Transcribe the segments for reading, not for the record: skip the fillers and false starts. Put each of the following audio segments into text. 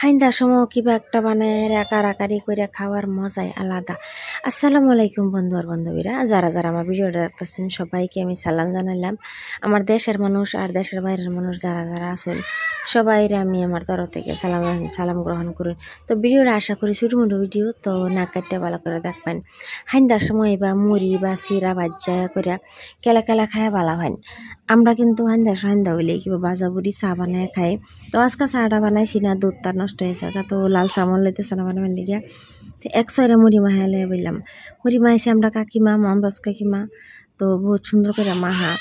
হাইন্দার সময় কিবা একটা বানায় রাকারাকারি করে খাওয়ার মজাই আলাদা। আসসালামু আলাইকুম বন্ধু আর বান্ধবীরা, যারা যারা আমার ভিডিওটা দেখতেছেন সবাইকে আমি সালাম জানালাম। আমার দেশের মানুষ আর দেশের বাইরের মানুষ যারা যারা আছেন সবাইরে আমি আমার তরফ থেকে সালাম গ্রহণ করি। তো ভিডিওটা আশা করি ছোটো মোটো ভিডিও, তো না কাটতে ভালো করে দেখবেন। হাইন্দার সময় বা মুড়ি বা চিরা বাজ্যা করে কেলা কেলা খায় ভালো হয়। আমরা কিন্তু সন্ধ্যা হইলে কিবা বাজা বুড়ি চা বানায় খাই। তো আজকে চাটা বানাইছি না, দুধটা নষ্ট হয়েছে, তো লাল চামল লইতেছে না বানাবার লিগা। তো এক ছয়টা মুড়ি মাহাই লয়ে বললাম। মুড়ি মাহাইছি আমরা কাকিমা, মোহাম্মদ কাকিমা। তো বহুত সুন্দর করে মাহা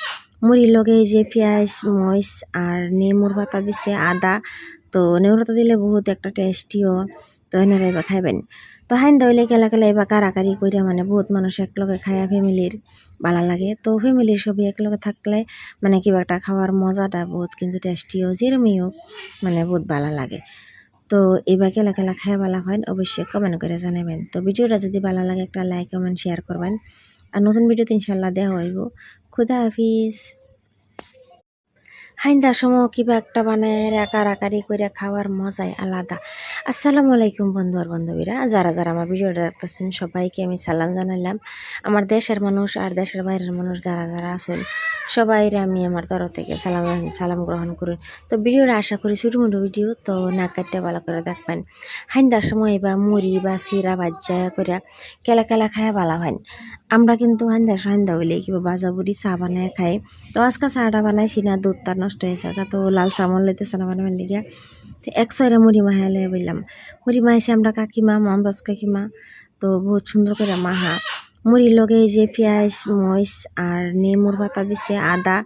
মুড়ির লগে এই যে পেঁয়াজ মরিচ আর নেমুর পাতা দিছে, আদা। তো নেমুর পাতা দিলে বহুত একটা টেস্টিও। তো এনারা এবার খাইবেন। তো হাইন দইলে কেলা কেলা এবার কারাকারি কইরা মানে বহুত মানুষ একলগে খায়া ফ্যামিলির ভালো লাগে। তো ফ্যামিলির সবই একলগে থাকলে মানে কিবা একটা খাওয়ার মজাটা বহুত কিন্তু টেস্টিও যেরমই হোক মানে বহুত ভালো লাগে। তো এবার কেলা কেলা খায় ভালো হয় অবশ্যই কমেন্ট করে জানাবেন। তো ভিডিওটা যদি ভালো লাগে একটা লাইক কমেন্ট শেয়ার করবেন। আর নতুন ভিডিওতে ইনশাল্লাহ দেওয়া হইব। খুদা হাফিজ। হাইন্দার সময় কিবা একটা বানায় রাকারাকারি করে খাওয়ার মজাই আলাদা। আসসালামু আলাইকুম বন্ধু আর বান্ধবীরা, যারা যারা আমার ভিডিওটা দেখতেছেন সবাইকে আমি সালাম জানালাম। আমার দেশের মানুষ আর দেশের বাইরের মানুষ যারা যারা আছেন সবাইরে আমি আমার তরফ থেকে সালাম গ্রহণ করি। তো ভিডিওটা আশা করি ছোটো মোটো ভিডিও, তো না কাটতে ভালো করে দেখবেন। হাইন্দার সময় বা মুড়ি বা চিরা বাজ্যা করে কেলা কেলা খায় ভালো হয়। আমরা কিন্তু সন্ধ্যা হইলে কিবা বাজা বুড়ি চা বানায় খাই। তো আজকে চাটা বানাইছি না, দুধটা নষ্ট হয়েছে, তো লাল চামল লইতেছে না বানাবার লিগা। তো এক ছয়টা মুড়ি মাহাই লয়ে বললাম। মুড়ি মাহাইছি আমরা কাকিমা, মোহাম্মদ কাকিমা। তো বহুত সুন্দর করে মাহা মুড়ির লগে এই যে পেঁয়াজ মরিচ আর নেমুর পাতা দিছে, আদা।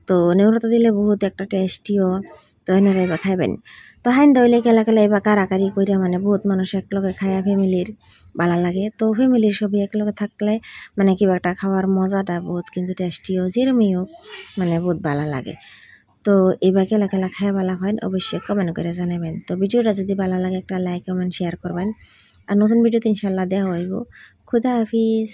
তো নেমুর পাতা দিলে বহুত একটা টেস্টিও। তো এনারা এবার খাইবেন। তো হাইন দইলে কেলা কেলা এবার কারাকারি কইরা মানে বহুত মানুষ একলগে খায়া ফ্যামিলির ভালো লাগে। তো ফ্যামিলির সবই একলগে থাকলে মানে কিবা একটা খাওয়ার মজাটা বহুত কিন্তু টেস্টিও যেরমই হোক মানে বহুত ভালো লাগে। তো এবার কেলা কেলা খায় ভালো হয় অবশ্যই কমেন্ট করে জানাবেন। তো ভিডিওটা যদি ভালো লাগে একটা লাইক কমেন্ট শেয়ার করবেন। আর নতুন ভিডিওতে ইনশাল্লাহ দেওয়া হইব। খুদা হাফিজ।